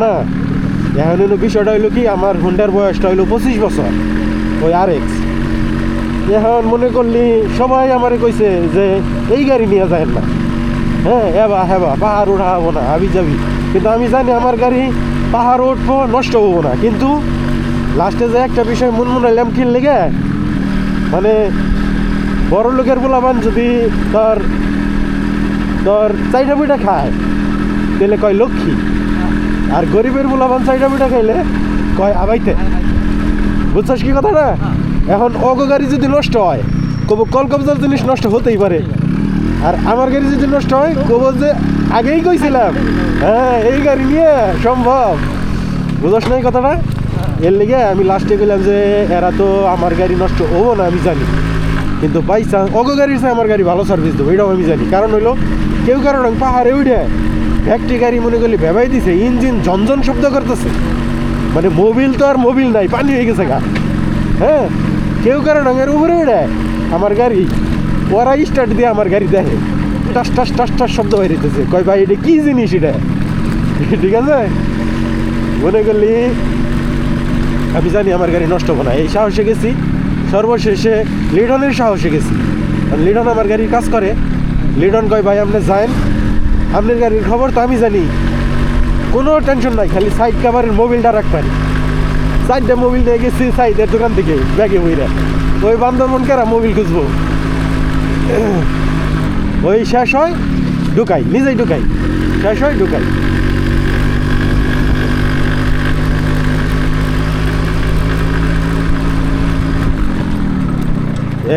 না এখন হইলো বিষয়টা হইলো কি আমার হুন্ডার বয়সটা হইলো 25 বছর ওই RX। এখন মনে করলি সবাই আমারে কইছে যে এই গাড়ি নিয়ে যায় না, হ্যাঁ হেবা পাহাড় উঠাবো না হাবি যাবি, কিন্তু আমি জানি আমার গাড়ি পাহাড় উঠবো নষ্ট হবো না। কিন্তু লাস্টে যে একটা বিষয় মনমনাইলাম কি লেগে, মানে বড় লোকের পোলাপান যদি তোর তোর চাইটা পিঠা খায় তাহলে কয় লক্ষ্মী, আর গরিবের পোলাপান চাইটা পিঠা খাইলে কয় আবাইতে। বুঝছস কি কথাটা? এখন অগো গাড়ি যদি নষ্ট হয় কবো কলকবজার জিনিস নষ্ট হতেই পারে, আর আমার গাড়ি যদি নষ্ট হয় কবো যে আগেই কইছিলাম হ্যাঁ এই গাড়ি নিয়ে সম্ভব। বুঝছ না এই কথাটা? এর লেগে আমি লাস্টে গেলাম যে এরা তো আমার গাড়ি নষ্ট হবো না আমি জানি, কিন্তু বাই চান্স অগো গাড়ির চেয়ে আমার গাড়ি ভালো সার্ভিস দেবো এটাও আমি জানি। কারণ হইলো কেউ কারণ পাহাড়ে উঠে ফ্যাক্টরি গাড়ি মনে করলি ভেবাই দিছে, ইঞ্জিন ঝনঝন শব্দ করতেছে, মানে মোবিল তো আর মোবিল নাই, পানি হয়ে গেছে গা। হ্যাঁ কেউ কারণ রঙের উপরে উঠে আমার গাড়ি ওরা স্টার্ট দিয়ে আমার গাড়ি দেখে টাস টাস টাস টাস শব্দ হয়ে যেতেছে, কয় ভাই এটা কী জিনিস এটা। ঠিক আছে, মনে করলি আমি জানি আমার গাড়ি নষ্ট হবো না, এই সাহসে গেছি। সর্বশেষে লিডনের সাহসে গেছি, লিডন আমার গাড়ির কাজ করে। লিডন কয় ভাই আপনি যান, আপনার গাড়ির খবর তো আমি জানি, কোনো টেনশন নাই, খালি সাইড কাভারের মোবিলটা রাখবেন। সাইডটা মোবিল নিয়ে গেছি সাইডের দোকান থেকে ব্যাগে বইরা, ওই বান্দরবন কেরা মোবিল খুঁজবো। ওই শেষ হয় ঢুকাই, নিজেই ঢুকাই, শেষ হয় ঢুকাই।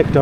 একটা